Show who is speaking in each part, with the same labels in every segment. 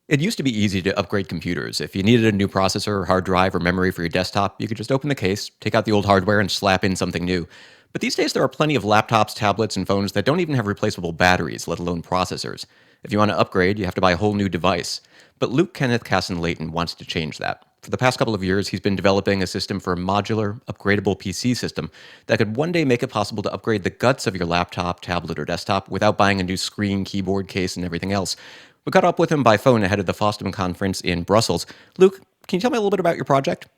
Speaker 1: It used to be easy to upgrade computers. If you needed a new processor, hard drive, or memory for your desktop, you could just open the case, take out the old hardware, and slap in something new. But these days, there are plenty of laptops, tablets, and phones that don't even have replaceable batteries, let alone processors. If you want to upgrade, you have to buy a whole new device. But Luke Kenneth Casson Leighton wants to change that. For the past couple of years, he's been developing a system for a modular, upgradable PC system that could one day make it possible to upgrade the guts of your laptop, tablet, or desktop without buying a new screen, keyboard, case, and everything else. We got up with him by phone ahead of the FOSDEM conference in Brussels. Luke, can you tell me a little bit about your project?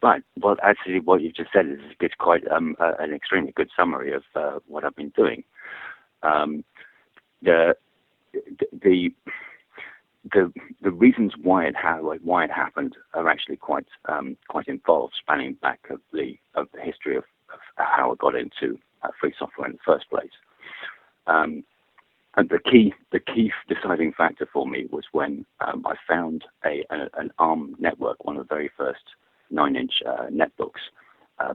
Speaker 2: Right. Well, actually, what you just said is quite an extremely good summary of what I've been doing. The the the reasons why it happened are actually quite involved, spanning back of the history of how I got into free software in the first place. And the key deciding factor for me was when I found an ARM network, one of the very first 9-inch netbooks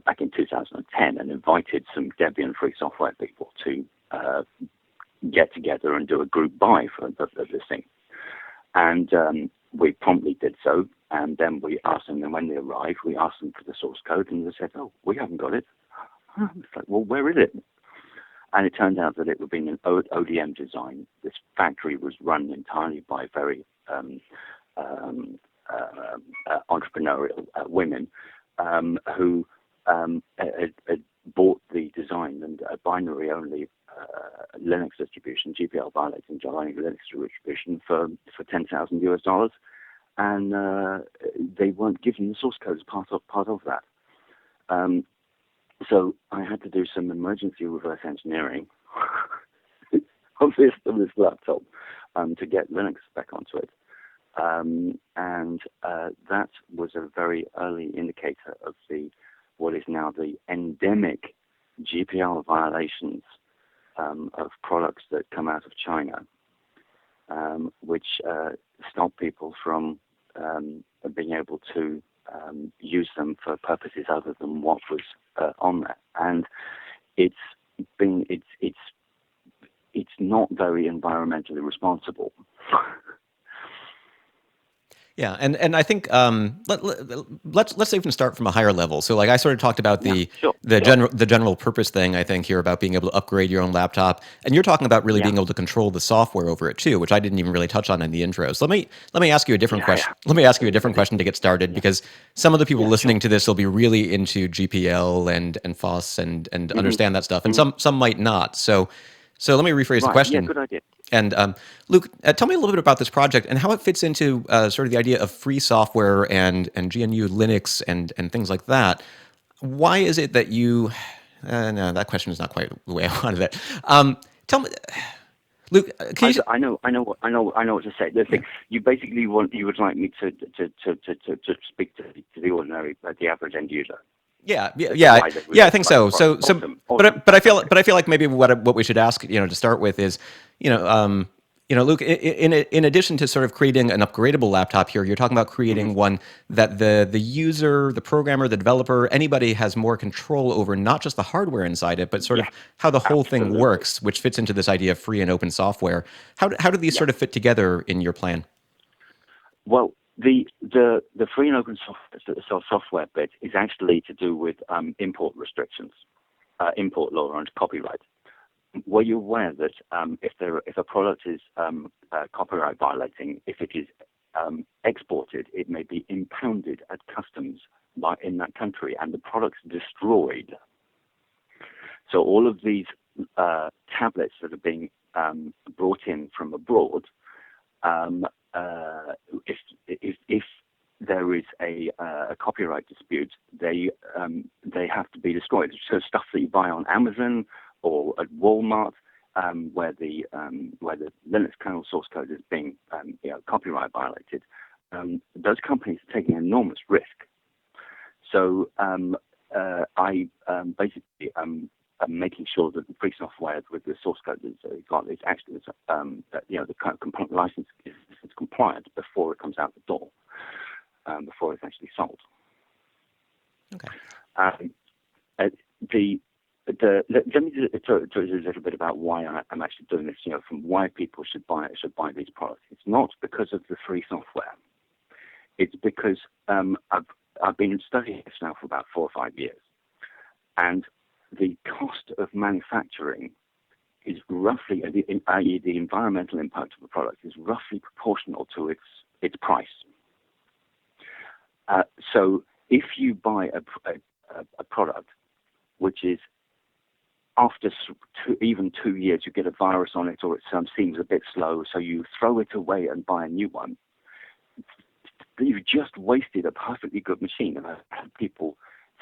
Speaker 2: back in 2010, and invited some Debian free software people to get together and do a group buy of this thing. And we promptly did so, and then we asked them, and when they arrived, we asked them for the source code, and they said, "Oh, we haven't got it." It's like, well, where is it? And it turned out that it had been an ODM design. This factory was run entirely by very entrepreneurial women who had bought the design and a binary-only Linux distribution, GPL violating Linux distribution for $10,000 US, and they weren't given the source code as part of that. So I had to do some emergency reverse engineering of this laptop to get Linux back onto it. And that was a very early indicator of what is now the endemic GPL violations of products that come out of China, which stop people from being able to use them for purposes other than what was on there. And it's not very environmentally responsible.
Speaker 1: Yeah, and I think let's even start from a higher level. So, like I sort of talked about the general purpose thing. I think here about being able to upgrade your own laptop, and you're talking about really being able to control the software over it too, which I didn't even really touch on in the intro. So let me ask you a different question. Let me ask you a different question to get started, because some of the people listening to this will be really into GPL and FOSS and understand that stuff, and some might not. So let me rephrase the question.
Speaker 2: Yeah, good idea.
Speaker 1: And Luke, tell me a little bit about this project and how it fits into sort of the idea of free software and GNU Linux and things like that. Why is it that you? No, that question is not quite the way I wanted it. Tell me, Luke.
Speaker 2: I know what to say. The thing you would like me to speak to the ordinary, the average end user.
Speaker 1: Yeah, I think so. Awesome. But I feel like maybe what we should ask, to start with is, Luke, in addition to sort of creating an upgradable laptop here, you're talking about creating one that the user, the programmer, the developer, anybody has more control over, not just the hardware inside it, but sort of how the whole thing works, which fits into this idea of free and open software. How do these sort of fit together in your plan?
Speaker 2: Well, the free and open software bit is actually to do with import restrictions, import law and copyright. Were you aware that if a product is copyright violating, if it is exported, it may be impounded at customs in that country, and the product's destroyed? So all of these tablets that are being brought in from abroad, if there is a copyright dispute, they have to be destroyed. So stuff that you buy on Amazon or at Walmart, where the Linux kernel source code is being copyright violated, those companies are taking an enormous risk. So I basically am making sure that the free software with the source code that's got is actually the license is compliant before it comes out the door, before it's actually sold.
Speaker 1: Okay.
Speaker 2: Let me tell you a little bit about why I'm actually doing this. From why people should buy these products. It's not because of the free software. It's because I've been studying this now for about 4 or 5 years, and the cost of manufacturing is roughly, i.e., the environmental impact of the product is roughly proportional to its price. So if you buy a product which is after even 2 years you get a virus on it, or it seems a bit slow, so you throw it away and buy a new one, you've just wasted a perfectly good machine. And I've had people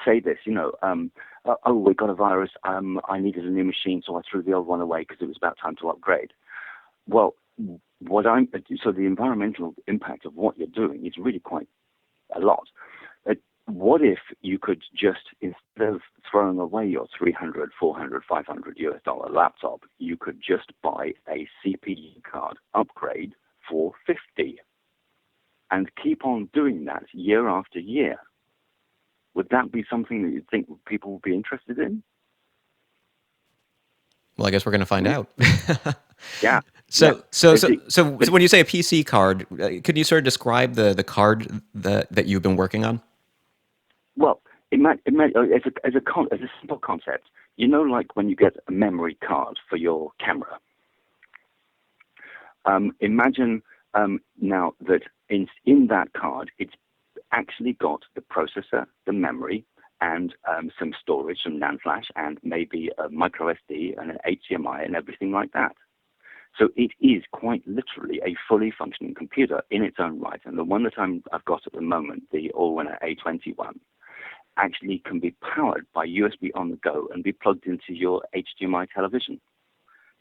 Speaker 2: say this, oh, we got a virus, I needed a new machine, so I threw the old one away because it was about time to upgrade. Well, so the environmental impact of what you're doing is really quite a lot. What if you could just, instead of throwing away your $300, $400, $500 laptop, you could just buy a CPU card upgrade for $50 and keep on doing that year after year? Would that be something that you think people would be interested in?
Speaker 1: Well, I guess we're going to find out.
Speaker 2: Yeah.
Speaker 1: So when you say a PC card, could you sort of describe the card that you've been working on?
Speaker 2: Well, as a simple concept, like when you get a memory card for your camera. Imagine now that in that card, it's actually got the processor, the memory, and some storage, some NAND flash, and maybe a micro SD and an HDMI and everything like that. So it is quite literally a fully functioning computer in its own right. And the one that I've got at the moment, the Allwinner A21, actually can be powered by USB on the go and be plugged into your HDMI television.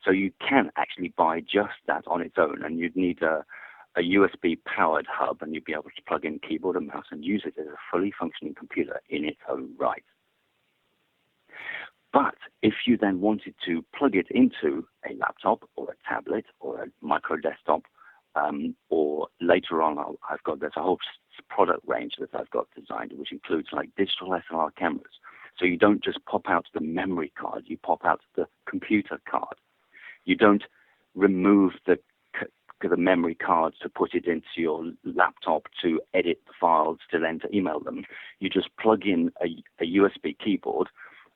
Speaker 2: So you can actually buy just that on its own, and you'd need a USB-powered hub, and you'd be able to plug in keyboard and mouse and use it as a fully functioning computer in its own right. But if you then wanted to plug it into a laptop or a tablet or a micro desktop, or later on, there's a whole product range that I've got designed, which includes like digital SLR cameras. So you don't just pop out the memory card, you pop out the computer card. You don't remove the memory card to put it into your laptop to edit the files to then to email them. You just plug in a USB keyboard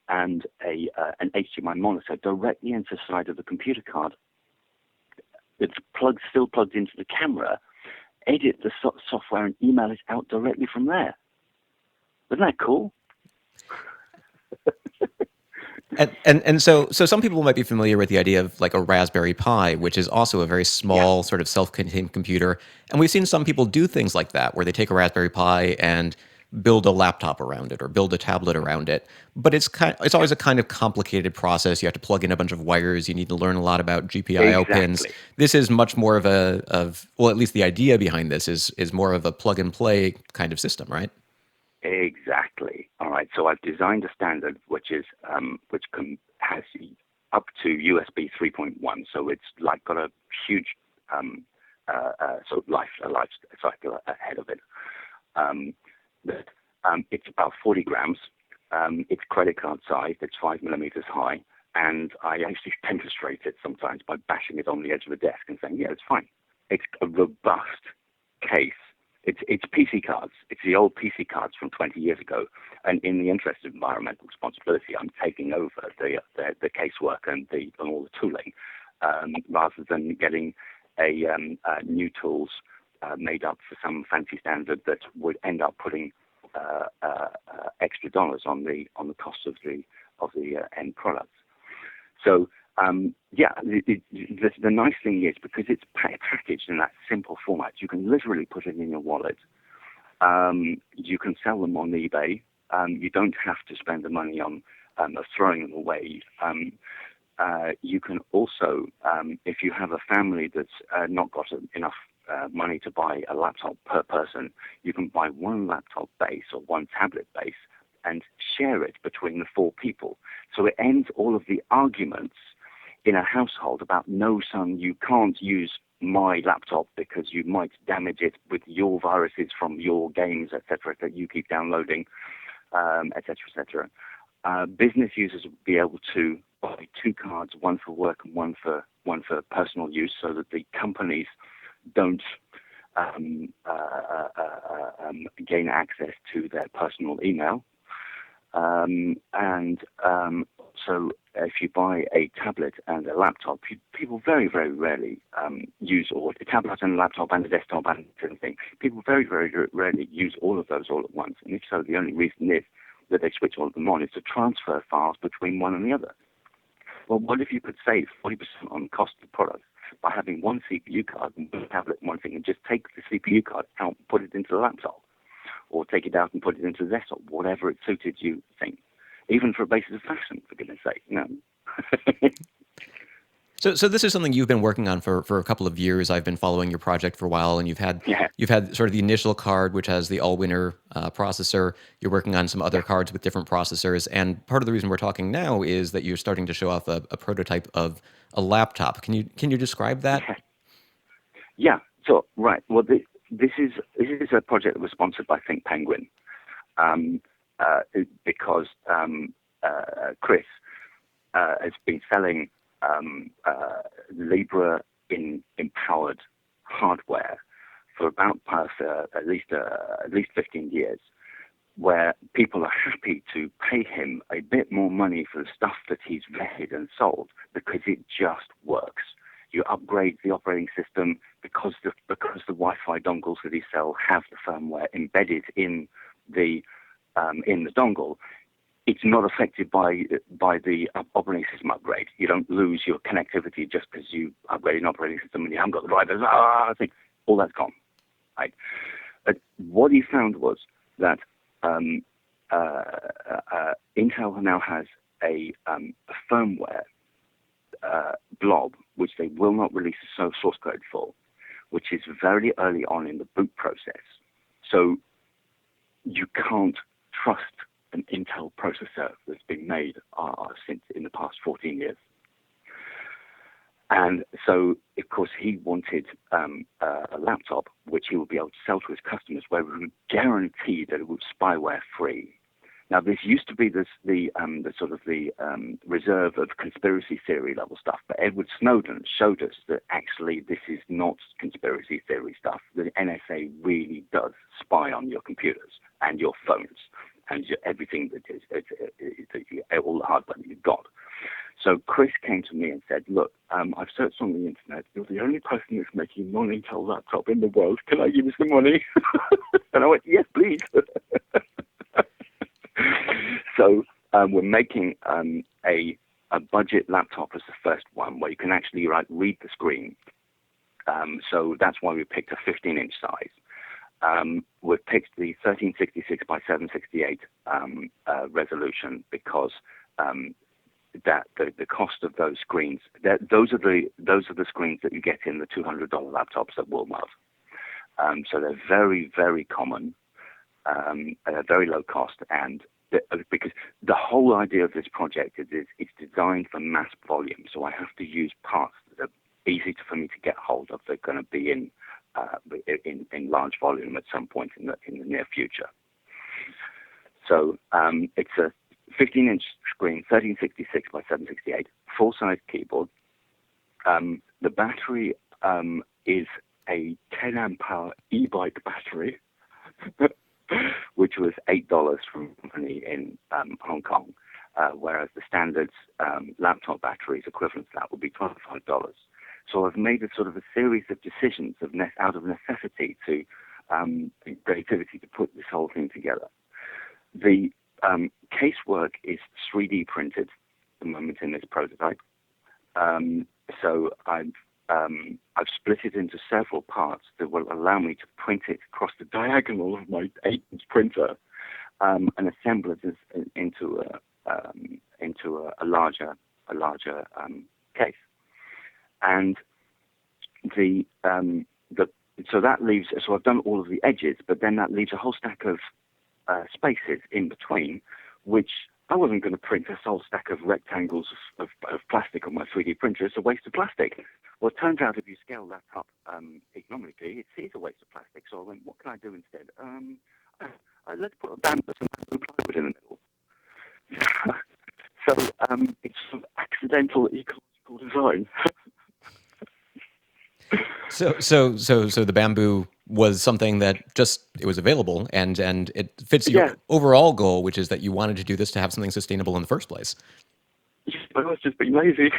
Speaker 2: and an HDMI monitor directly into the side of the computer card. It's still plugged into the camera, edit the software and email it out directly from there. Isn't that cool?
Speaker 1: And so some people might be familiar with the idea of like a Raspberry Pi, which is also a very small sort of self-contained computer. And we've seen some people do things like that, where they take a Raspberry Pi and build a laptop around it or build a tablet around it. But it's always a kind of complicated process. You have to plug in a bunch of wires. You need to learn a lot about GPIO pins. This is much more of well, at least the idea behind this is more of a plug and play kind of system, right?
Speaker 2: Exactly. All right. So I've designed a standard which has up to USB 3.1. So it's like got a huge sort of life cycle ahead of it. It's about 40 grams. It's credit card sized. It's 5 millimeters high, and I actually demonstrate it sometimes by bashing it on the edge of the desk and saying, "Yeah, it's fine." It's a robust case. It's PC cards. It's the old PC cards from 20 years ago. And in the interest of environmental responsibility, I'm taking over the casework and all the tooling, rather than getting new tools made up for some fancy standard that would end up putting extra dollars on the cost of the end product. So the nice thing is, because it's packaged in that simple format, you can literally put it in your wallet. You can sell them on eBay. You don't have to spend the money on throwing them away. You can also, if you have a family that's not got enough money to buy a laptop per person, you can buy one laptop base or one tablet base and share it between the 4 people. So it ends all of the arguments in a household about, no, son, you can't use my laptop because you might damage it with your viruses from your games, etc., that you keep downloading, etc., etc. Business users will be able to buy 2 cards, one for work and one for personal use, so that the companies don't gain access to their personal email. So if you buy a tablet and a laptop, people very, very rarely use all a tablet and a laptop and a desktop and everything. People very, very rarely use all of those all at once. And if so, the only reason is that they switch all of them on is to transfer files between one and the other. Well, what if you could save 40% on the cost of the product by having one CPU card and one tablet and one thing, and just take the CPU card out and put it into the laptop, or take it out and put it into the desktop, whatever it suited you think, even for a basis of fashion, for goodness sake,
Speaker 1: So this is something you've been working on for a couple of years. I've been following your project for a while, and you've had sort of the initial card, which has the all-winner processor. You're working on some other cards with different processors, and part of the reason we're talking now is that you're starting to show off a prototype of a laptop. Can you describe that?
Speaker 2: Yeah. So right. Well, this is a project that was sponsored by Think Penguin, because Chris has been selling Libre empowered hardware for about at least 15 years, where people are happy to pay him a bit more money for the stuff that he's vetted and sold because it just works. You upgrade the operating system because the Wi-Fi dongles that he sells have the firmware embedded in the dongle. It's not affected by the operating system upgrade. You don't lose your connectivity just because you upgrade an operating system and you haven't got the drivers. All that's gone. Right? But what he found was that Intel now has a firmware blob, which they will not release a source code for, which is very early on in the boot process. So you can't trust an Intel processor that's been made since in the past 14 years. And so, of course, he wanted a laptop which he would be able to sell to his customers where we would guarantee that it was spyware free. Now, this used to be the reserve of conspiracy theory level stuff, but Edward Snowden showed us that actually this is not conspiracy theory stuff. The NSA really does spy on your computers and your phones and everything that is all the hardware that you've got. So Chris came to me and said, look, I've searched on the internet. You're the only person that's making a non-Intel laptop in the world. Can I give you some money? And I went, yes, please. So we're making a budget laptop as the first one where you can actually read the screen. So that's why we picked a 15-inch size. We've picked the 1366 by 768 resolution because that the cost of those screens, those are the screens that you get in the $200 laptops at Walmart. So they're very, very common, very low cost, and because the whole idea of this project is it's designed for mass volume. So I have to use parts that are easy for me to get hold of. They're going to be in large volume at some point in the near future. So it's a 15-inch screen, 1366 by 768, full-size keyboard. The battery is a 10 amp hour e-bike battery, which was $8 from a company in Hong Kong, whereas the standard laptop batteries equivalent to that would be $25. So I've made a sort of a series of decisions out of necessity to creativity to put this whole thing together. The casework is 3D printed at the moment in this prototype. So I've split it into several parts that will allow me to print it across the diagonal of my 8-inch printer and assemble it into a larger case. And so that leaves. So I've done all of the edges, but then that leaves a whole stack of spaces in between, which I wasn't going to print a whole stack of rectangles of plastic on my 3D printer. It's a waste of plastic. Well, it turns out if you scale that up economically, it's a waste of plastic. So I went, what can I do instead? Let's put a bamboo plywood in the middle. So it's sort of accidental ecological design.
Speaker 1: So the bamboo was something that just it was available, and it fits your
Speaker 2: Yeah,
Speaker 1: overall goal, which is that you wanted to do this to have something sustainable in the first place.
Speaker 2: I was just being lazy.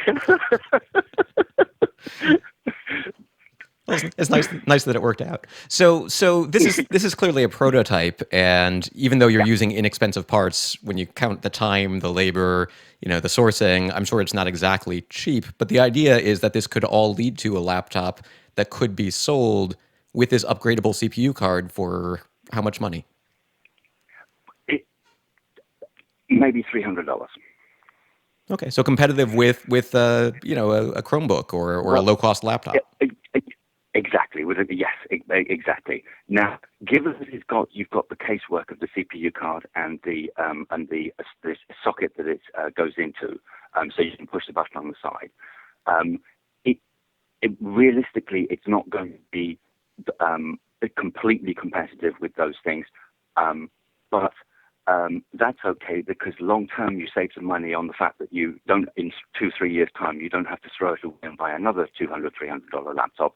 Speaker 1: Well, it's nice that it worked out. So this is clearly a prototype, and even though you're
Speaker 2: Yeah.
Speaker 1: using inexpensive parts, when you count the time, the labor, the sourcing, I'm sure it's not exactly cheap. But the idea is that this could all lead to a laptop that could be sold with this upgradable CPU card for how much money?
Speaker 2: It, maybe $300.
Speaker 1: Okay, so competitive with a Chromebook or a
Speaker 2: Well,
Speaker 1: low cost
Speaker 2: e-
Speaker 1: laptop.
Speaker 2: e- e- exactly. Yes, exactly. Now, given that you've got the casework of the CPU card and the socket that it goes into, so you can push the button on the side. Um, it, realistically, it's not going to be completely competitive with those things, but that's okay, because long term you save some money on the fact that you don't, in 2-3 years time, you don't have to throw it away and buy another $200-$300 laptop,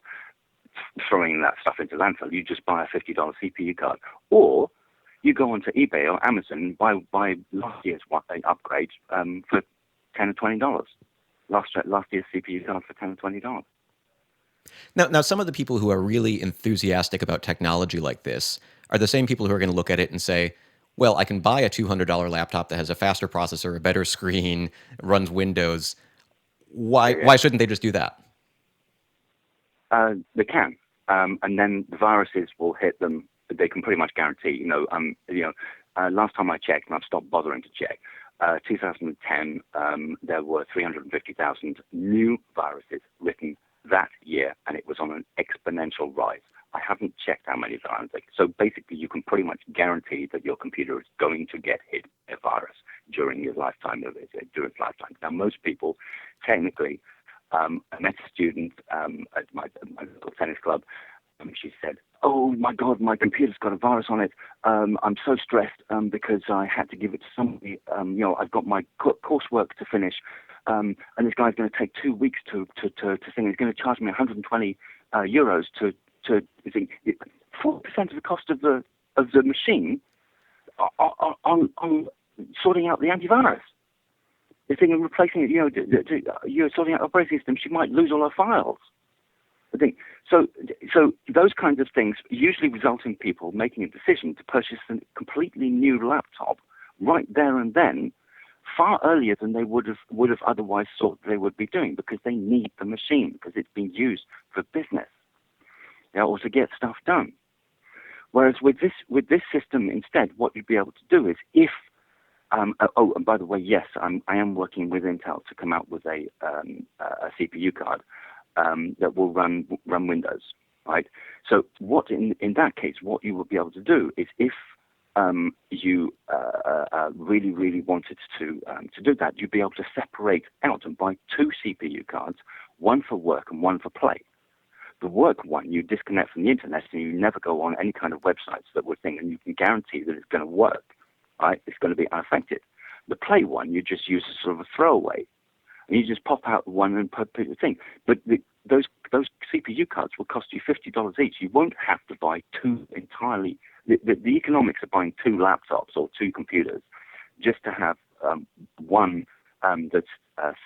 Speaker 2: throwing that stuff into landfill. You just buy a $50 CPU card, or you go onto eBay or Amazon, buy last year's upgrade for $10 or $20. Last year's CPU card for $10 or $20.
Speaker 1: Now, some of the people who are really enthusiastic about technology like this are the same people who are going to look at it and say, well, I can buy a $200 laptop that has a faster processor, a better screen, runs Windows.
Speaker 2: Yeah,
Speaker 1: Why
Speaker 2: yeah.
Speaker 1: shouldn't they just do that?
Speaker 2: They can, and then the viruses will hit them. They can pretty much guarantee. Last time I checked, and I've stopped bothering to check, 2010, there were 350,000 new viruses written that year, and it was on an exponential rise. I haven't checked how many viruses. So basically, you can pretty much guarantee that your computer is going to get hit by a virus during your lifetime of it. During its lifetime. Now, most people, technically, I met a student at my local tennis club. She said, "Oh my God, my computer's got a virus on it. I'm so stressed because I had to give it to somebody. I've got my coursework to finish, and this guy's going to take 2 weeks to sing. He's going to charge me 120 euros to sing. 4% of the cost of the machine on sorting out the antivirus. The thing of replacing it, you're sorting out operating system. She might lose all her files. I think so. So those kinds of things usually result in people making a decision to purchase a completely new laptop right there and then, far earlier than they would have otherwise thought they would be doing, because they need the machine, because it's being used for business, or to get stuff done. Whereas with this system instead, what you'd be able to do is, if and by the way, yes, I am working with Intel to come out with a CPU card that will run Windows, right? So what in that case, what you will be able to do is, if you really wanted to do that, you'd be able to separate out and buy 2 CPU cards, one for work and one for play. The work one, you disconnect from the internet and you never go on any kind of websites that would think, and you can guarantee that it's going to work, right? It's going to be unaffected. The play one, you just use as sort of a throwaway, and you just pop out one and put the thing. But those CPU cards will cost you $50 each. You won't have to buy 2 entirely. The economics of buying 2 laptops or 2 computers just to have one that's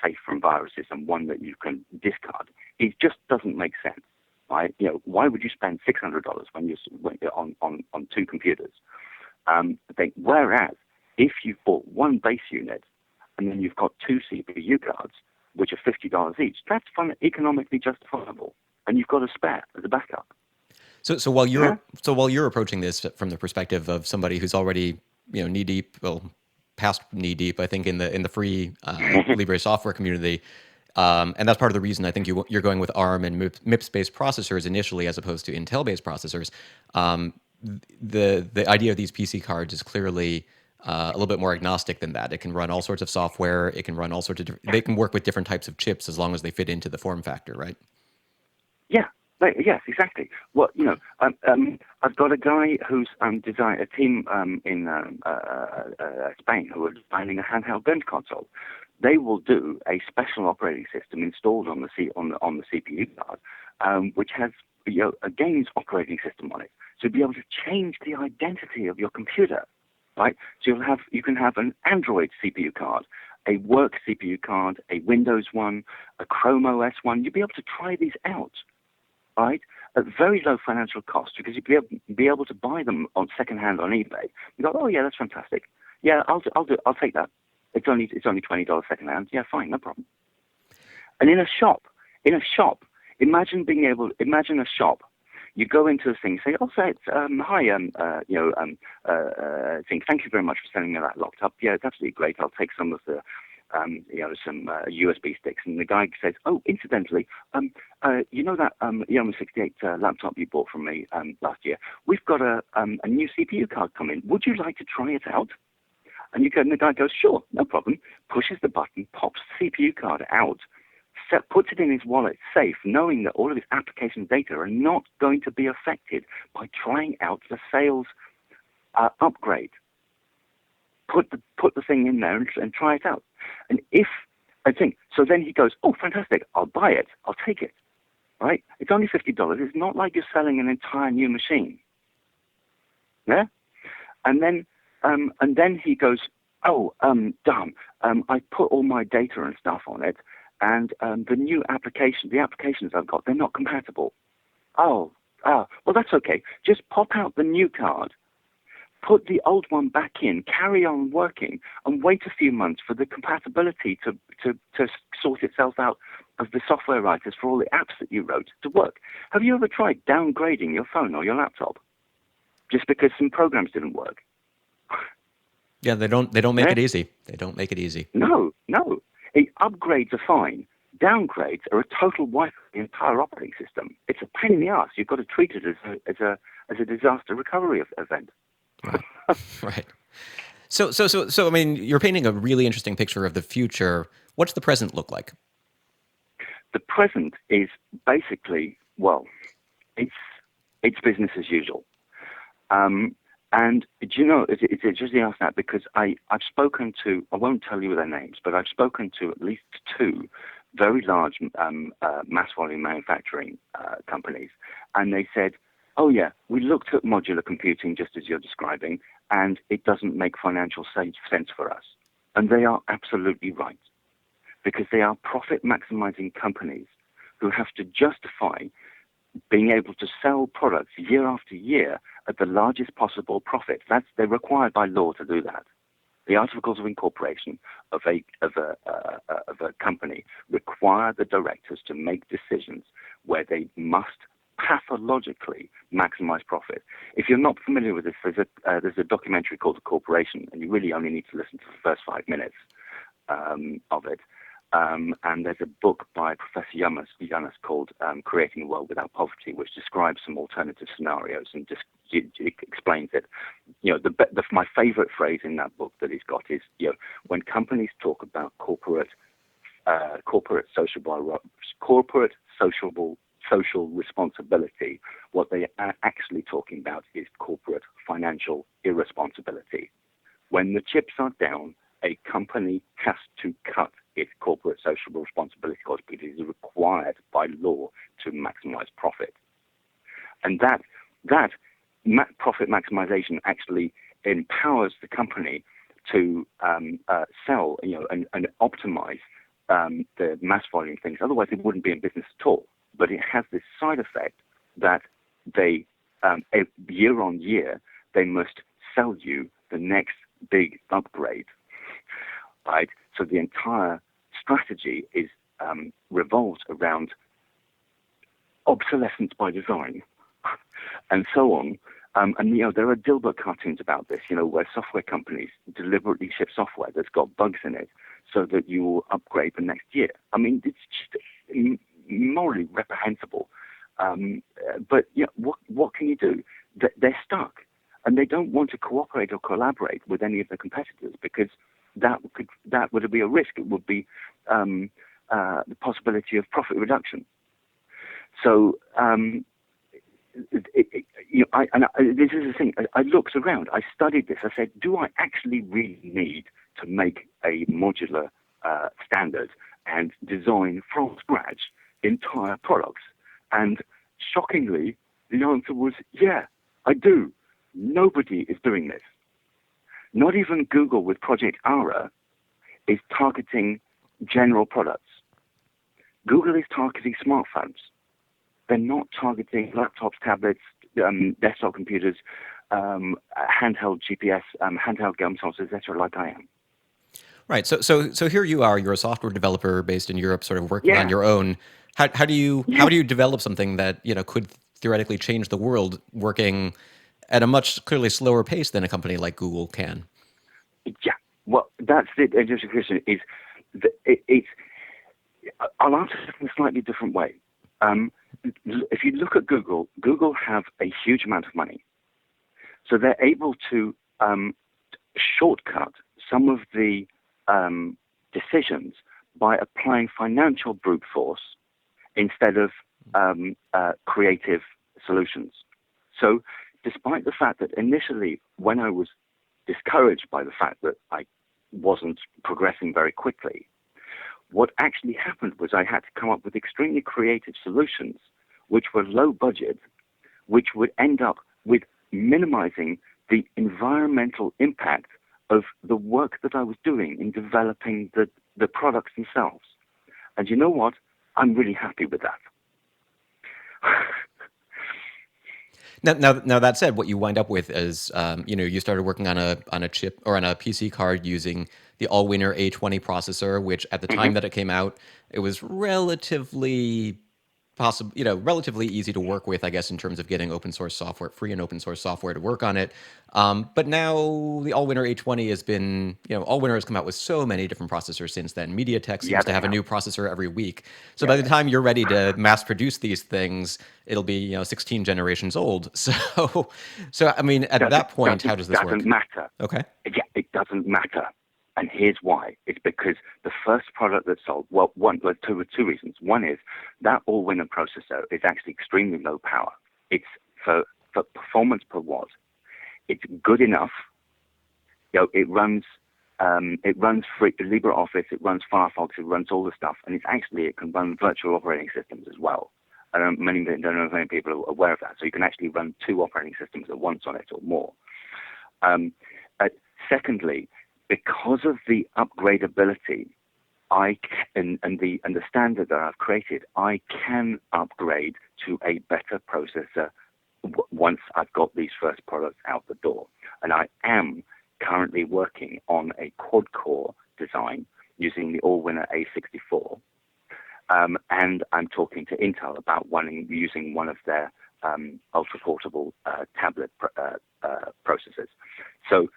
Speaker 2: safe from viruses and one that you can discard, it just doesn't make sense. Right? Why would you spend $600 when you're on 2 computers? Whereas if you bought 1 base unit and then you've got 2 CPU cards, which are $50 each, that's economically justifiable, and you've got a spare as a backup.
Speaker 1: So while you're approaching this from the perspective of somebody who's already knee deep, well, past knee deep, I think in the free Libre software community. And that's part of the reason I think you're going with ARM and MIPS-based processors initially, as opposed to Intel-based processors. The idea of these PC cards is clearly a little bit more agnostic than that. It can run all sorts of software. It can run all sorts of. They can work with different types of chips as long as they fit into the form factor, right?
Speaker 2: Yeah. Yes, exactly. Well, I've got a guy who's designed a team in Spain who are designing a handheld game console. They will do a special operating system installed on the CPU card, which has a games operating system on it. So be able to change the identity of your computer, right? So you can have an Android CPU card, a work CPU card, a Windows one, a Chrome OS one. You'll be able to try these out, right, at very low financial cost, because you'll be able to buy them on secondhand on eBay. You go, oh yeah, that's fantastic. Yeah, I'll take that. It's only $20 secondhand. Yeah, fine, no problem. And in a shop, imagine a shop. You go into the thing, say, oh, say, hi, thing. Thank you very much for sending me that laptop. Yeah, it's absolutely great. I'll take some of the, some USB sticks. And the guy says, oh, incidentally, you know that EOMA68 laptop you bought from me last year? We've got a new CPU card coming. Would you like to try it out? And the guy goes, sure, no problem. Pushes the button, pops the CPU card out, puts it in his wallet safe, knowing that all of his application data are not going to be affected by trying out the sales upgrade. Put the thing in there and try it out. And so then he goes, oh, fantastic, I'll buy it, I'll take it, right? It's only $50. It's not like you're selling an entire new machine. Yeah? And then he goes, oh, darn, I put all my data and stuff on it, and the applications I've got, they're not compatible. Well, that's okay. Just pop out the new card, put the old one back in, carry on working, and wait a few months for the compatibility to sort itself out of the software writers for all the apps that you wrote to work. Have you ever tried downgrading your phone or your laptop just because some programs didn't work?
Speaker 1: Yeah, they don't make it easy. They don't make it easy.
Speaker 2: No. Upgrades are fine. Downgrades are a total wipe of the entire operating system. It's a pain in the ass. You've got to treat it as a disaster recovery event.
Speaker 1: Right. Right. So, I mean, you're painting a really interesting picture of the future. What's the present look like?
Speaker 2: The present is basically, well, it's business as usual. And do you know, it's interesting you ask that, because I've spoken to, I won't tell you their names, but I've spoken to at least two very large mass volume manufacturing companies, and they said, oh yeah, we looked at modular computing just as you're describing, and it doesn't make financial sense for us. And they are absolutely right, because they are profit maximizing companies who have to justify being able to sell products year after year at the largest possible profit. They're required by law to do that. The articles of incorporation of a company require the directors to make decisions where they must pathologically maximize profit. If you're not familiar with this, there's a documentary called The Corporation, and you really only need to listen to the first 5 minutes of it. And there's a book by Professor Yamas called Creating a World Without Poverty, which describes some alternative scenarios and just it explains it. You know, my favorite phrase in that book that he's got is, you know, when companies talk about corporate social responsibility, what they are actually talking about is corporate financial irresponsibility. When the chips are down, a company has to cut its corporate social responsibility costs because it is required by law to maximize profit. And that profit maximization actually empowers the company to sell, you know, and optimize the mass volume things. Otherwise, it wouldn't be in business at all. But it has this side effect that they, year on year, they must sell you the next big upgrade, right? So the entire strategy is revolves around obsolescence by design, and so on. And you know, there are Dilbert cartoons about this, you know, where software companies deliberately ship software that's got bugs in it so that you will upgrade the next year. I mean, it's just morally reprehensible. But you know, what can you do? They're stuck, and they don't want to cooperate or collaborate with any of the competitors because that would be a risk. It would be the possibility of profit reduction. So you know, this is the thing. I looked around. I studied this. I said, do I actually really need to make a modular standard and design from scratch entire products? And shockingly, the answer was, yeah, I do. Nobody is doing this. Not even Google with Project Ara is targeting general products. Google is targeting smartphones. They're not targeting laptops, tablets, desktop computers, handheld GPS, handheld game sources, etc., like I am.
Speaker 1: Right. So here you are. You're a software developer based in Europe, sort of working on
Speaker 2: Yeah,
Speaker 1: your own. How do you
Speaker 2: yeah,
Speaker 1: develop something that could theoretically change the world, working at a much clearly slower pace than a company like Google can?
Speaker 2: yeah. Well, that's the interesting question. Is it's I'll answer it in a slightly different way. If you look at Google, Google have a huge amount of money, so they're able to shortcut some of the decisions by applying financial brute force instead of creative solutions. So, despite the fact that initially, when I was discouraged by the fact that I wasn't progressing very quickly, what actually happened was I had to come up with extremely creative solutions, which were low budget, which would end up with minimizing the environmental impact of the work that I was doing in developing the products themselves. And you know what? I'm really happy with that.
Speaker 1: Now that said, what you wind up with is, you started working on a chip or on a PC card using the Allwinner A20 processor, which at the
Speaker 2: Hmm.
Speaker 1: time that it came out, it was relatively easy to work with, I guess, in terms of getting open source software, free and open source software to work on it. But now the Allwinner A20 has been, Allwinner has come out with so many different processors since then. MediaTek
Speaker 2: Yeah,
Speaker 1: seems to
Speaker 2: they
Speaker 1: have a
Speaker 2: have.
Speaker 1: new processor every week. So
Speaker 2: Yeah,
Speaker 1: by the
Speaker 2: they
Speaker 1: time you're ready to mass produce these things, it'll be 16 generations old. So I mean, at
Speaker 2: doesn't
Speaker 1: that point, how does this
Speaker 2: doesn't
Speaker 1: work?
Speaker 2: matter.
Speaker 1: Okay.
Speaker 2: Yeah, it doesn't matter. And here's why. It's because the first product that sold, two reasons. One is that all-winner processor is actually extremely low power. It's for performance per watt. It's good enough. It runs free LibreOffice, it runs Firefox, it runs all the stuff, and it can run virtual operating systems as well. I don't know if many people are aware of that. So you can actually run two operating systems at once on it or more. Secondly, because of the upgradability, and the standard that I've created, I can upgrade to a better processor once I've got these first products out the door. And I am currently working on a quad-core design using the Allwinner A64. And I'm talking to Intel about using one of their ultra-portable tablet processors. So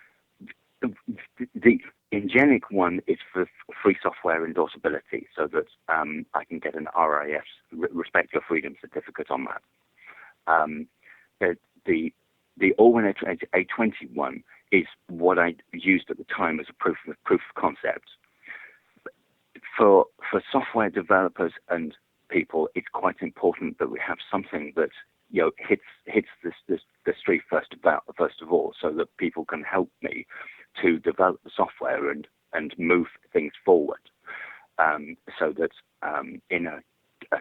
Speaker 2: the Ingenic one is for free software endorsability, so that I can get an RIS, Respect Your Freedom certificate on that. The Allwinner A21 is what I used at the time as a proof of concept. For software developers and people, it's quite important that we have something that hits the street first of all, so that people can help me to develop the software and move things forward, so that in a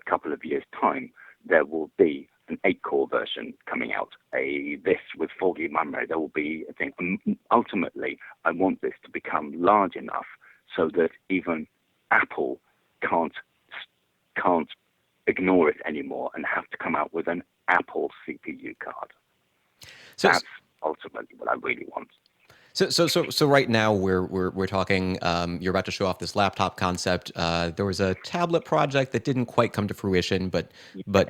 Speaker 2: couple of years' time there will be an 8-core version coming out. This with 4 GB memory. There will be, I think, ultimately, I want this to become large enough so that even Apple can't ignore it anymore and have to come out with an Apple CPU card.
Speaker 1: So
Speaker 2: That's ultimately what I really want.
Speaker 1: So right now we're talking. You're about to show off this laptop concept. There was a tablet project that didn't quite come to fruition, but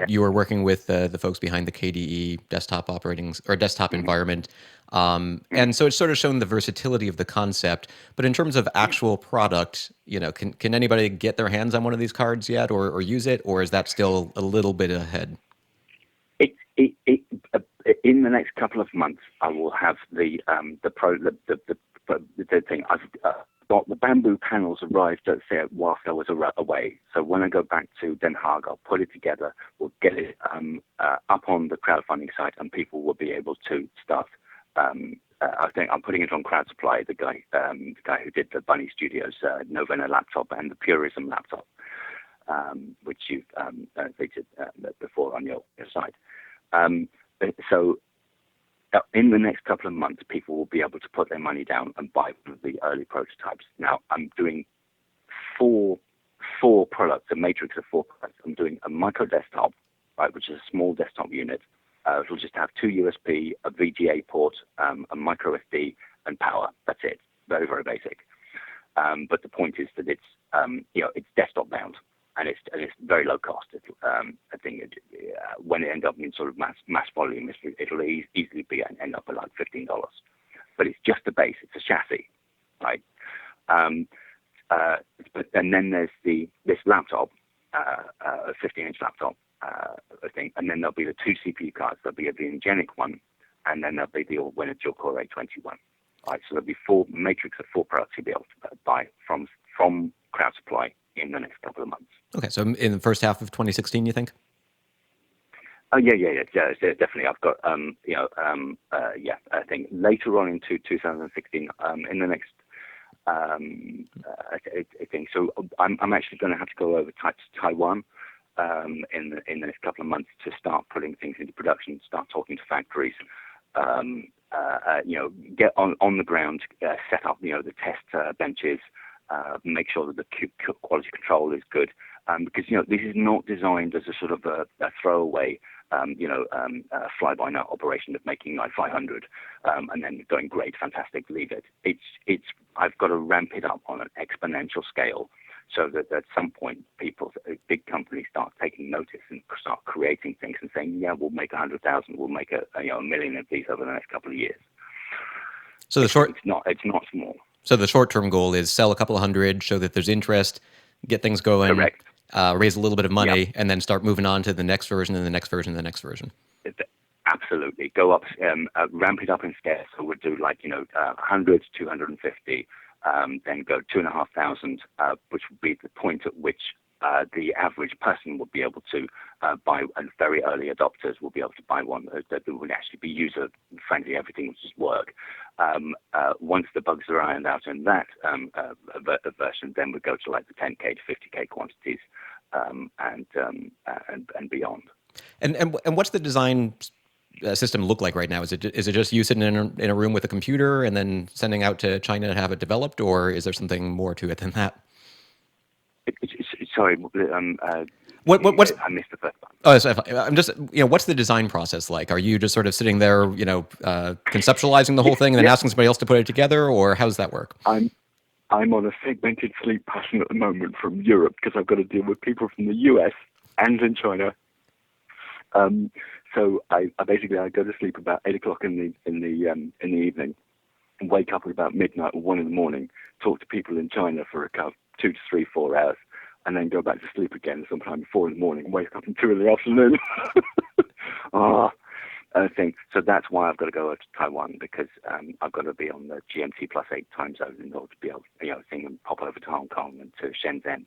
Speaker 1: you were working with the folks behind the KDE desktop desktop
Speaker 2: Mm-hmm.
Speaker 1: environment, and so it's sort of shown the versatility of the concept. But in terms of actual product, can anybody get their hands on one of these cards yet, or use it, or is that still a little bit ahead?
Speaker 2: In the next couple of months, I will have the thing. I've got the bamboo panels arrived, let's say, whilst I was away. So when I go back to Den Haag, I'll put it together. We'll get it up on the crowdfunding site, and people will be able to start. I think I'm putting it on Crowd Supply, the guy who did the Bunny Studios Novena laptop and the Purism laptop. which you've featured before on your site. So in the next couple of months, people will be able to put their money down and buy one of the early prototypes. Now, I'm doing four products, a matrix of 4 products. I'm doing a micro desktop, right, which is a small desktop unit. It'll just have 2 USB, a VGA port, a micro SD, and power. That's it. Very, very basic. But the point is that it's it's desktop bound, and it's very low cost. I think when it ends up in sort of mass volume, it'll easily end up at like $15. But it's just the base. It's a chassis, right? And then there's this laptop, a 15-inch laptop, I think, and then there'll be the 2 CPU cards. There'll be the Ingenic one, and then there'll be the all-winner dual-core A21. Right, so there'll be 4 matrix of 4 products you'll be able to buy from Crowd Supply in the next couple of months.
Speaker 1: Okay, so in the first half of 2016, you think?
Speaker 2: Oh yeah, definitely. I've got I think later on into 2016, in the next I think so. I'm actually going to have to go over to Taiwan in the next couple of months to start putting things into production, start talking to factories. Get on the ground, set up, the test benches, make sure that the quality control is good, because this is not designed as a sort of a throwaway, fly-by-night operation of making like 500 and then going great, fantastic, leave it. I've got to ramp it up on an exponential scale, so that at some point big companies start taking notice and start creating things and saying, yeah, we'll make 100,000, we'll make a million of these over the next couple of years.
Speaker 1: So it's
Speaker 2: not small.
Speaker 1: So the short-term goal is sell a couple of hundred, show that there's interest, get things going,
Speaker 2: Correct.
Speaker 1: Raise a little bit of money,
Speaker 2: Yep.
Speaker 1: and then start moving on to the next version and the next version and the next version.
Speaker 2: Absolutely. Go up, ramp it up in scale. So we'll do 100, 250, then go 2,500, which would be the point at which the average person will be able to buy, and very early adopters will be able to buy one that would actually be user-friendly, everything will just work. Once the bugs are ironed out in that version, then we go to like the 10K to 50K quantities and beyond.
Speaker 1: And what's the design system look like right now? Is it just you sitting in a room with a computer and then sending out to China to have it developed, or is there something more to it than that?
Speaker 2: Sorry,
Speaker 1: What's
Speaker 2: I missed the first part.
Speaker 1: Oh, I'm just, what's the design process like? Are you just sort of sitting there, conceptualizing the whole thing and then asking somebody else to put it together, or how does that work?
Speaker 2: I'm on a segmented sleep pattern at the moment from Europe because I've got to deal with people from the US and in China. So I basically go to sleep about 8 o'clock in the evening, and wake up at about midnight or 1 in the morning, talk to people in China for a couple 2 to 3, 4 hours, and then go back to sleep again sometime 4 in the morning and wake up at 2 in the afternoon. So that's why I've got to go over to Taiwan, because I've got to be on the GMT +8 time zone in order to be able to, thing and pop over to Hong Kong and to Shenzhen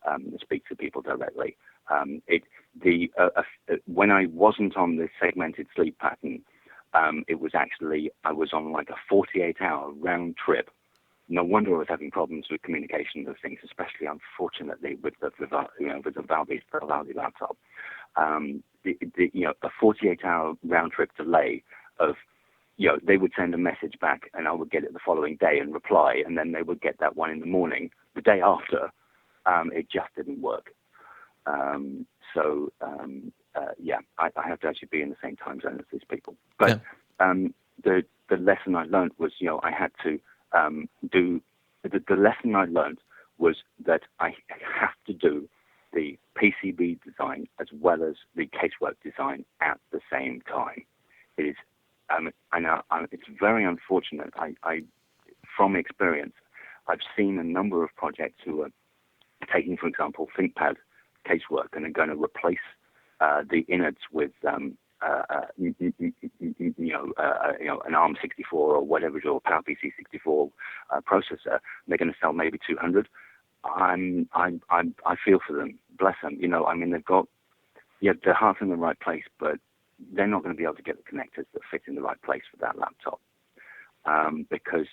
Speaker 2: and speak to people directly. When I wasn't on the segmented sleep pattern, it was actually, I was on like a 48-hour round trip. No wonder I was having problems with communication of things, especially, unfortunately, with the Vivaldi laptop. A 48-hour round trip delay of, they would send a message back and I would get it the following day and reply, and then they would get that one in the morning. The day after, it just didn't work. I have to actually be in the same time zone as these people. But the lesson I learned was, I had to the lesson I learned was that I have to do the PCB design as well as the casework design at the same time. It is, I know it's very unfortunate. I from experience, I've seen a number of projects who are taking, for example, ThinkPad casework and are going to replace the innards with an ARM64 or whatever, or PowerPC 64 processor. They're going to sell maybe 200. I feel for them. Bless them. They've got their heart's in the right place, but they're not going to be able to get the connectors that fit in the right place for that laptop, because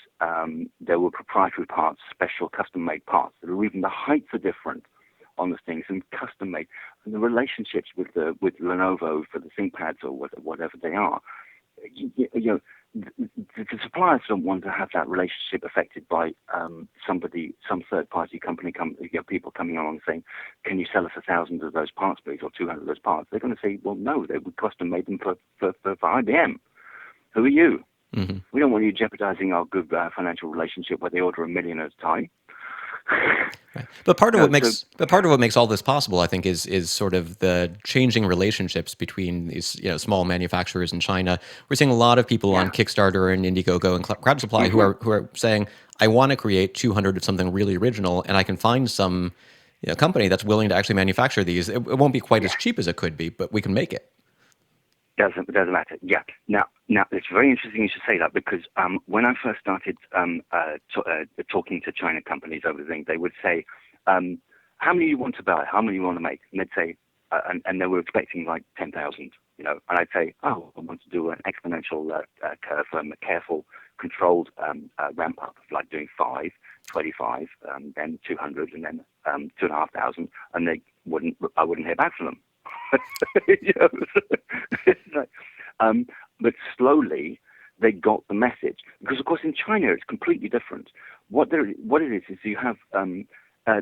Speaker 2: there were proprietary parts, special custom-made parts that are even the heights are different on the things and custom made. And the relationships with Lenovo for the ThinkPads or whatever they are, you know, the suppliers don't want to have that relationship affected by some third-party company, people coming along saying, "Can you sell us 1,000 of those parts, please, or 200 of those parts?" They're going to say, "Well, no, we custom made them for IBM. Who are you?
Speaker 1: Mm-hmm.
Speaker 2: We don't want you jeopardizing our good financial relationship where they order 1 million at a time."
Speaker 1: Right. But part of what makes all this possible, I think, is sort of the changing relationships between these small manufacturers in China. We're seeing a lot of people on Kickstarter and Indiegogo and Crowd Supply who are saying, "I want to create 200 of something really original, and I can find some company that's willing to actually manufacture these. It won't be quite as cheap as it could be, but we can make it."
Speaker 2: Doesn't matter. Yeah. Now it's very interesting you should say that, because when I first started talking to China companies over the thing, they would say, "How many you want to buy? How many you want to make?" And they'd say, and they were expecting like 10,000, and I'd say, "Oh, I want to do an exponential curve, a careful, controlled ramp up of like doing 5, 25, then 200, and then 2,500, and I wouldn't hear back from them. But slowly they got the message, because of course in China it's completely different. What it is you have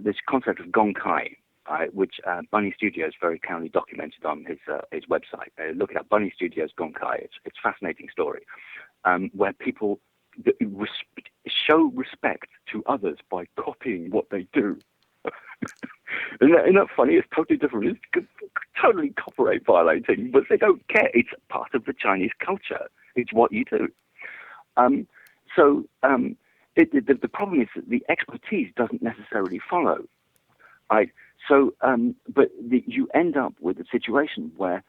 Speaker 2: this concept of Gongkai, which Bunny Studios very kindly documented on his website. Look it up, Bunny Studios Gongkai. It's a fascinating story where people show respect to others by copying what they do. Isn't that funny? It's totally different. It's totally copyright violating, but they don't care. It's part of the Chinese culture. It's what you do. The problem is that the expertise doesn't necessarily follow. Right? So, you end up with a situation where,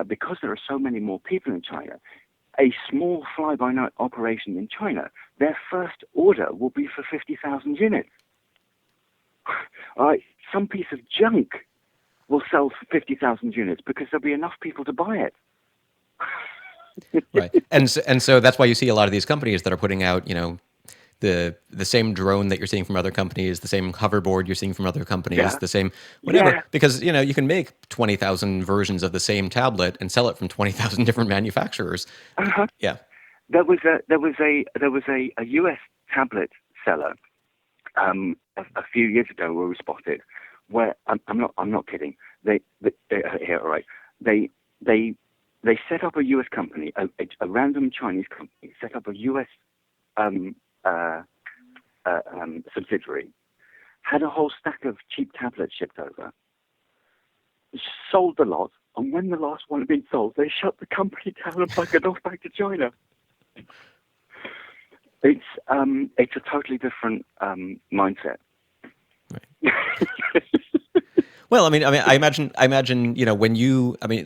Speaker 2: because there are so many more people in China, a small fly-by-night operation in China, their first order will be for 50,000 units. Some piece of junk will sell for 50,000 units because there'll be enough people to buy it.
Speaker 1: Right, and so that's why you see a lot of these companies that are putting out, the same drone that you're seeing from other companies, the same hoverboard you're seeing from other companies, the same whatever, because you can make 20,000 versions of the same tablet and sell it from 20,000 different manufacturers. Yeah,
Speaker 2: there was a U.S. tablet seller a few years ago where we spotted, where I'm not kidding. They set up a U.S. company, a random Chinese company set up a U.S. Subsidiary, had a whole stack of cheap tablets shipped over, sold the lot, and when the last one had been sold, they shut the company down and buggered off back to China. It's a totally different mindset.
Speaker 1: Right. Well, I imagine,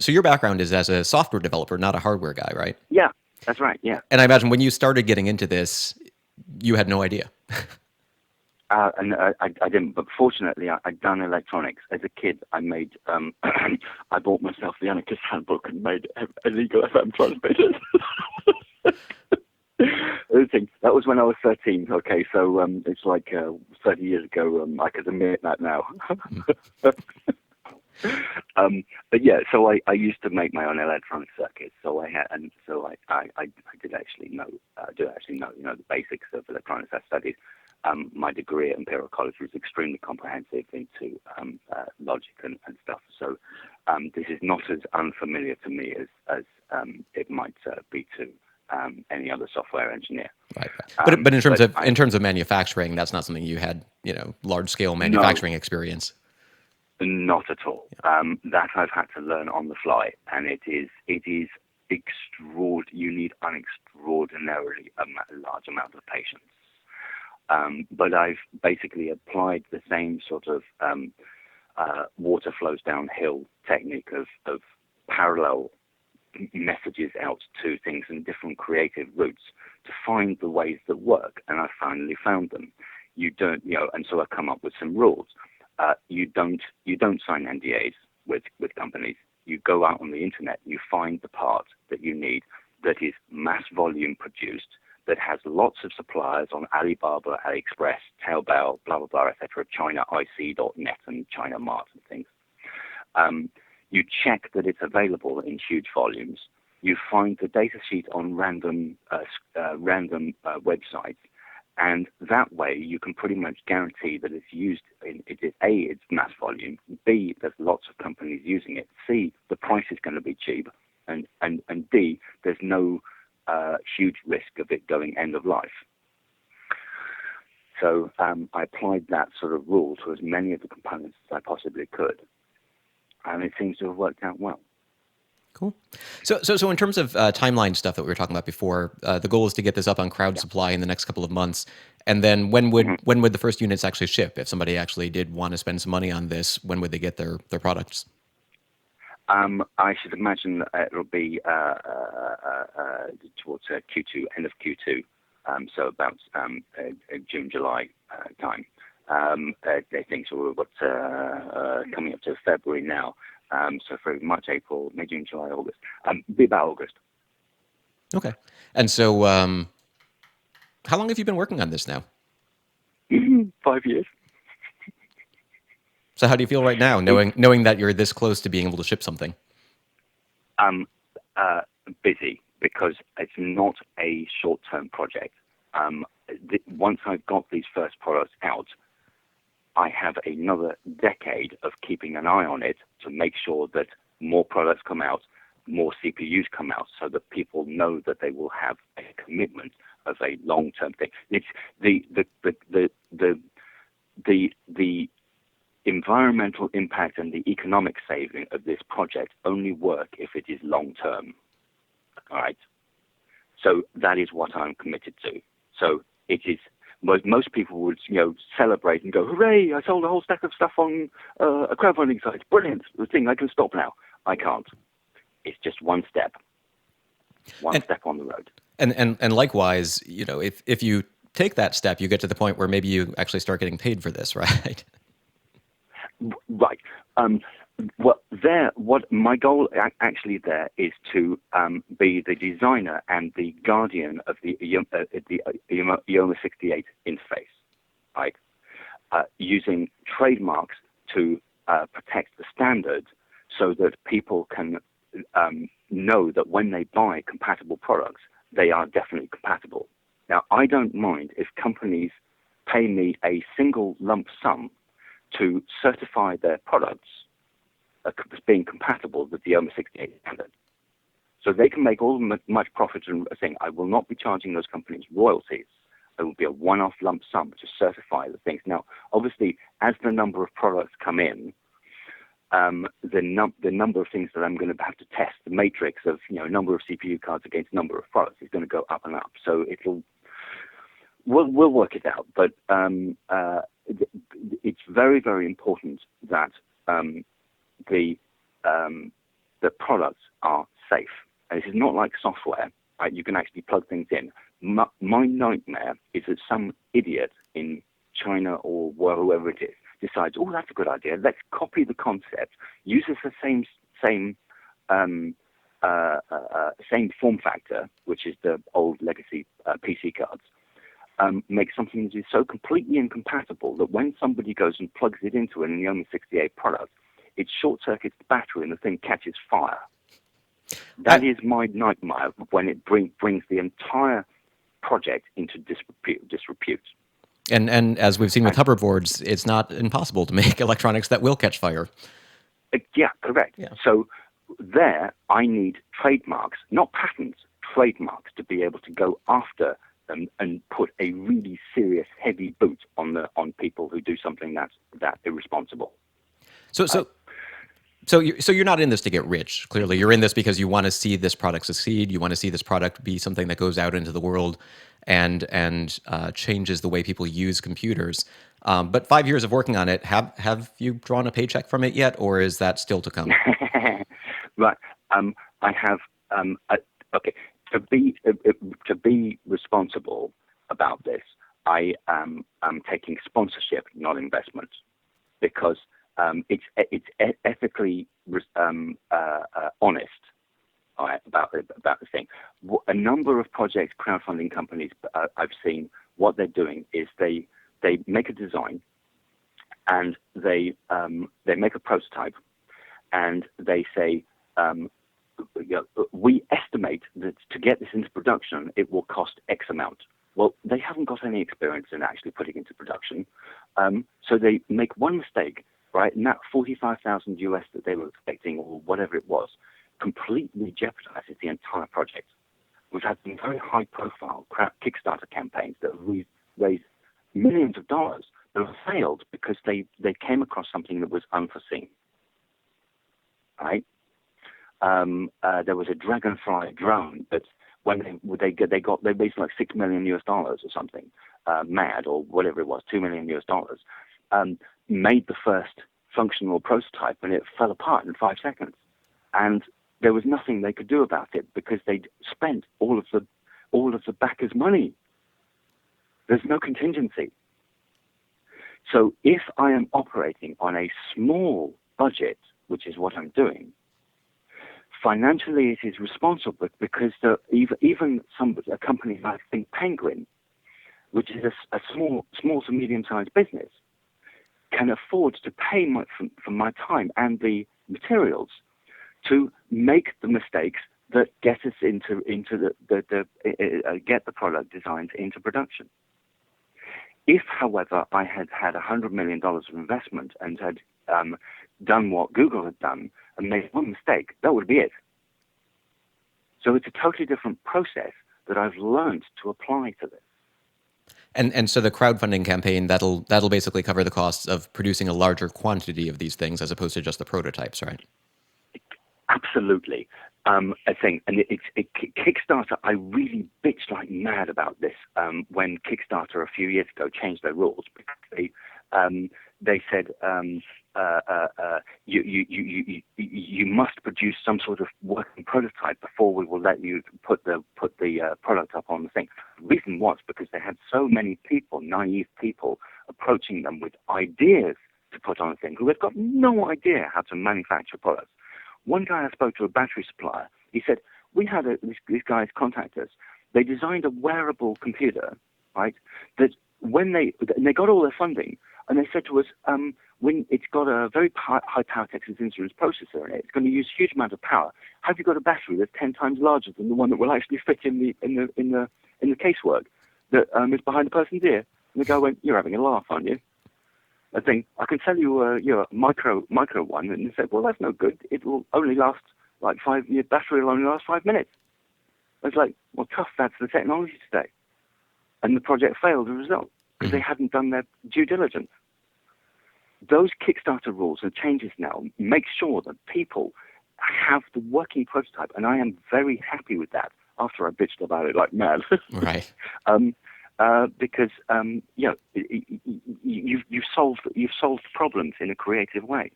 Speaker 1: so your background is as a software developer, not a hardware guy, right?
Speaker 2: Yeah, that's right. Yeah.
Speaker 1: And I imagine when you started getting into this, you had no idea.
Speaker 2: And I didn't, but fortunately, I'd done electronics. As a kid, I made, I bought myself the Anarchist Handbook and made illegal FM transmitters. That was when I was 13. Okay, so it's like 30 years ago. I could admit that now. But yeah, so I used to make my own electronic circuits. So I did actually know, the basics of electronics. I studied. My degree at Imperial College was extremely comprehensive into logic and stuff. So this is not as unfamiliar to me as it might be to any other software engineer.
Speaker 1: Right. But in terms of manufacturing, that's not something you had, large scale manufacturing experience.
Speaker 2: Not at all. That I've had to learn on the fly, and it is you need an extraordinarily large amount of patience. But I've basically applied the same sort of water flows downhill technique of parallel messages out to things in different creative routes to find the ways that work, and I finally found them. And so I've come up with some rules. You don't sign NDAs with companies. You go out on the internet, you find the part that you need that is mass volume produced, that has lots of suppliers on Alibaba, AliExpress, Taobao, blah, blah, blah, etc., ChinaIC.net and China Mart and things. You check that it's available in huge volumes. You find the data sheet on random websites, and that way you can pretty much guarantee that it's used it's mass volume, B, there's lots of companies using it, C, the price is going to be cheap, and D, there's no huge risk of it going end of life. So I applied that sort of rule to as many of the components as I possibly could, and it seems to have worked out well.
Speaker 1: Cool. So in terms of timeline stuff that we were talking about before, the goal is to get this up on crowd supply in the next couple of months. And then when would the first units actually ship? If somebody actually did want to spend some money on this, when would they get their products?
Speaker 2: I should imagine it'll be towards Q2, end of Q2, so about June, July time. I think so. We're coming up to February now. So for March, April, May, June, July, August. Be about August.
Speaker 1: Okay. And so how long have you been working on this now?
Speaker 2: 5 years.
Speaker 1: So how do you feel right now, knowing that you're this close to being able to ship something?
Speaker 2: Busy, because it's not a short-term project. Once I've got these first products out, I have another decade of keeping an eye on it to make sure that more products come out, more CPUs come out, so that people know that they will have a commitment of a long-term thing. It's the environmental impact and the economic saving of this project only work if it is long-term. All right. So that is what I'm committed to. So it is. Most people would, celebrate and go, "Hooray! I sold a whole stack of stuff on a crowdfunding site. Brilliant! The thing, I can stop now." I can't. It's just one step step on the road.
Speaker 1: And likewise, if you take that step, you get to the point where maybe you actually start getting paid for this, right?
Speaker 2: Right. What my goal actually there is to be the designer and the guardian of the EOMA68 interface, right? Using trademarks to protect the standard, so that people can know that when they buy compatible products, they are definitely compatible. Now, I don't mind if companies pay me a single lump sum to certify their products as being compatible with the EOMA68 standard. So they can make all much profit and thing. I will not be charging those companies royalties. It will be a one-off lump sum to certify the things. Now, obviously, as the number of products come in, the number of things that I'm going to have to test, the matrix of number of CPU cards against number of products, is going to go up and up. So we'll work it out. But it's very, very important that the products are safe. And this is not like software, right? You can actually plug things in. My nightmare is that some idiot in China or whoever it is decides, "Oh, that's a good idea. Let's copy the concept, uses the same form factor, which is the old legacy PC cards, make something that is so completely incompatible that when somebody goes and plugs it into an EOMA68 product, it short-circuits the battery and the thing catches fire." That is my nightmare when it brings the entire project into disrepute.
Speaker 1: And as we've seen with hoverboards, it's not impossible to make electronics that will catch fire.
Speaker 2: Yeah, correct. Yeah. So there, I need trademarks, not patents, trademarks, to be able to go after them and put a really serious, heavy boot on people who do something that's irresponsible.
Speaker 1: So you're not in this to get rich. Clearly, you're in this because you want to see this product succeed. You want to see this product be something that goes out into the world and changes the way people use computers. But 5 years of working on it, have you drawn a paycheck from it yet, or is that still to come?
Speaker 2: Right. I have. Okay. To be responsible about this, I am taking sponsorship, not investment, because it's ethically honest about the thing. A number of project crowdfunding companies I've seen, what they're doing is they make a design, and they make a prototype, and they say, we estimate that to get this into production, it will cost X amount. Well, they haven't got any experience in actually putting it into production, so they make one mistake, right? And that $45,000 that they were expecting, or whatever it was, completely jeopardizes the entire project. We've had some very high-profile Kickstarter campaigns that have raised millions of dollars that have failed because they came across something that was unforeseen. Right? There was a Dragonfly drone that when they based like $6 million or something, mad, or whatever it was, $2 million, made the first functional prototype, and it fell apart in 5 seconds. And there was nothing they could do about it because they'd spent all of the backers' money. There's no contingency. So if I am operating on a small budget, which is what I'm doing, financially it is responsible because even a company like Think Penguin, which is a small to medium-sized business, can afford to pay for my time and the materials to make the mistakes that get us into get the product designs into production. If, however, I had $100 million of investment and had done what Google had done and made one mistake, that would be it. So it's a totally different process that I've learned to apply to this.
Speaker 1: And so the crowdfunding campaign, that'll basically cover the costs of producing a larger quantity of these things as opposed to just the prototypes, right?
Speaker 2: Absolutely. I think, and Kickstarter, I really bitched like mad about this when Kickstarter a few years ago changed their rules, because they said you must produce some sort of working prototype before we will let you put the product up on the thing. The reason was because they had so many people, naive people, approaching them with ideas to put on a thing who had got no idea how to manufacture products. One guy I spoke to, a battery supplier, he said, we had these guys contact us. They designed a wearable computer, right, that when they got all their funding, and they said to us, when it's got a very high power Texas Instruments processor in it, it's going to use a huge amount of power. Have you got a battery that's 10 times larger than the one that will actually fit in the casework that is behind the person's ear? And the guy went, you're having a laugh, aren't you? I think I can sell you a micro one, and they said, well, that's no good. It will only last like 5 years. Battery will only last 5 minutes. I was like, well, tough. That's the technology today, and the project failed as a result because they hadn't done their due diligence. Those Kickstarter rules and changes now make sure that people have the working prototype, and I am very happy with that. After I bitched about it like mad,
Speaker 1: right?
Speaker 2: Because you've solved problems in a creative way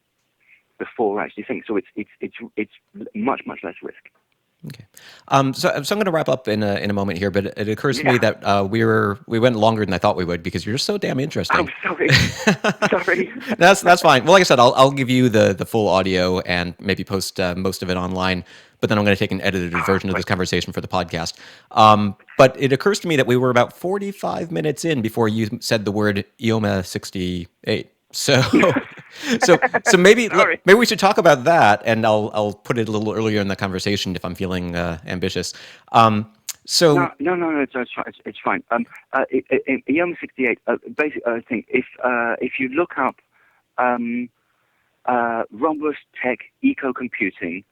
Speaker 2: before actually think. So it's much less risk.
Speaker 1: Okay. So I'm going to wrap up in a moment here, but it occurs to me that we went longer than I thought we would because you're so damn interesting.
Speaker 2: I'm sorry.
Speaker 1: That's fine. Well, like I said, I'll give you the full audio and maybe post most of it online. But then I'm going to take an edited version of this conversation for the podcast. But it occurs to me that we were about 45 minutes in before you said the word EOMA68. So maybe we should talk about that, and I'll put it a little earlier in the conversation if I'm feeling ambitious.
Speaker 2: No, it's fine. EOMA68. Basically, I think if you look up Robust Tech Eco Computing.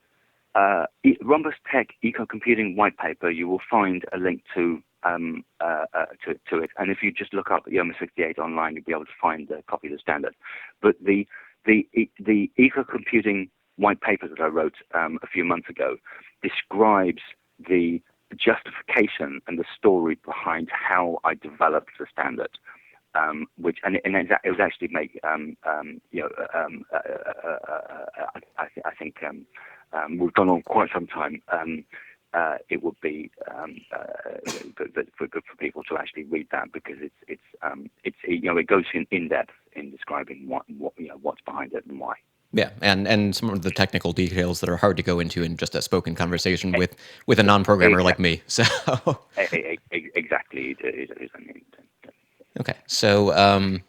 Speaker 2: Robust Tech Eco Computing white paper, you will find a link to it. And if you just look up EOMA68 online, you'll be able to find a copy of the standard. But the Eco Computing white paper that I wrote a few months ago describes the justification and the story behind how I developed the standard. It was actually make I think. We've gone on quite some time. It would be good for people to actually read that because it goes in depth in describing what's behind it and why.
Speaker 1: Yeah, and some of the technical details that are hard to go into in just a spoken conversation
Speaker 2: E-
Speaker 1: with a non-programmer like
Speaker 2: Exactly.
Speaker 1: me. So
Speaker 2: Exactly. I mean,
Speaker 1: okay, so I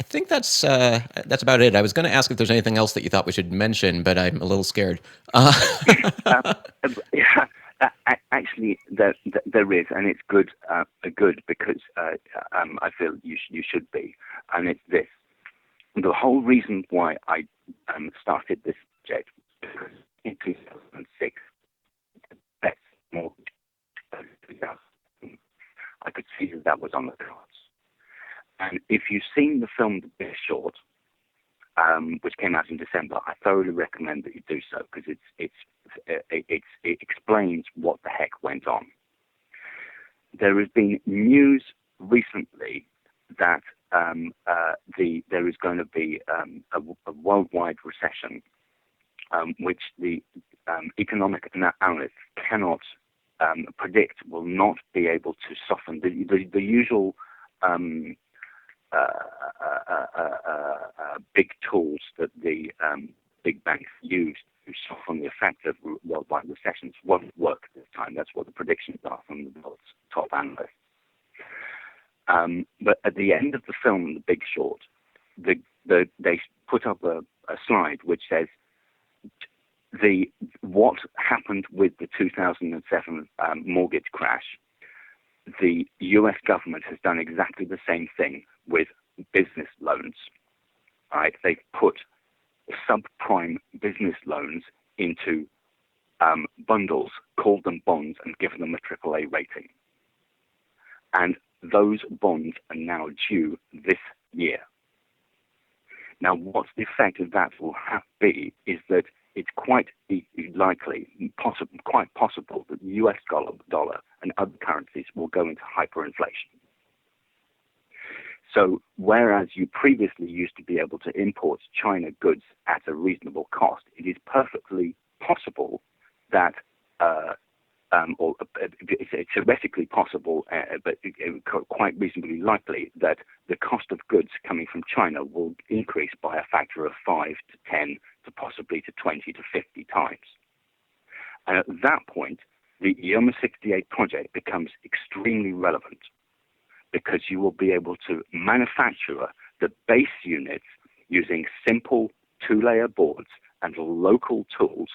Speaker 1: think that's about it. I was going to ask if there's anything else that you thought we should mention, but I'm a little scared.
Speaker 2: Um, yeah, actually, there is, and it's good because I feel you should be, and it's this. The whole reason why I started this project because in 2006, best mortgage, I could see that was on the cards. And if you've seen the film The Big Short, which came out in December, I thoroughly recommend that you do so because it explains what the heck went on. There has been news recently that there is going to be a worldwide recession, which the economic analysts cannot predict will not be able to soften the usual big tools that the big banks use to soften the effect of worldwide recessions won't work this time. That's what the predictions are from the world's top analysts. But at the end of the film, The Big Short, they put up a slide which says what happened with the 2007 mortgage crash. The U.S. government has done exactly the same thing with business loans. Right? They've put subprime business loans into bundles, called them bonds, and given them a AAA rating. And those bonds are now due this year. Now, what the effect of that will be is that it's quite likely, quite possible that the US dollar and other currencies will go into hyperinflation. So whereas you previously used to be able to import China goods at a reasonable cost, it is perfectly possible that, or it's theoretically possible, but quite reasonably likely that the cost of goods coming from China will increase by a factor of 5 to 10 to possibly to 20 to 50 times. And at that point, the EOMA68 project becomes extremely relevant because you will be able to manufacture the base units using simple two-layer boards and local tools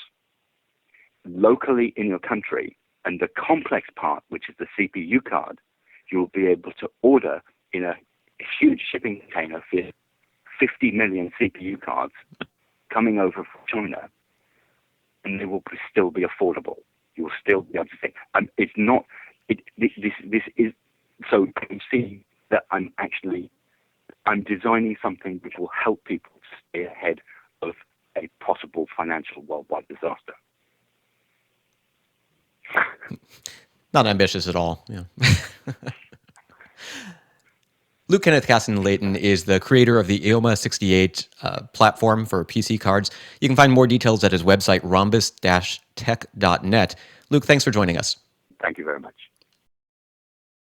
Speaker 2: locally in your country. And the complex part, which is the CPU card, you will be able to order in a huge shipping container for 50 million CPU cards coming over from China, and they will still be affordable. You will still be able to say, it's not, this is, so you can see that I'm designing something which will help people stay ahead of a possible financial worldwide disaster.
Speaker 1: Not ambitious at all. Yeah. Luke Kenneth Casson Leighton is the creator of the EOMA68 platform for PC cards. You can find more details at his website, rhombus-tech.net. Luke, thanks for joining us.
Speaker 2: Thank you very much.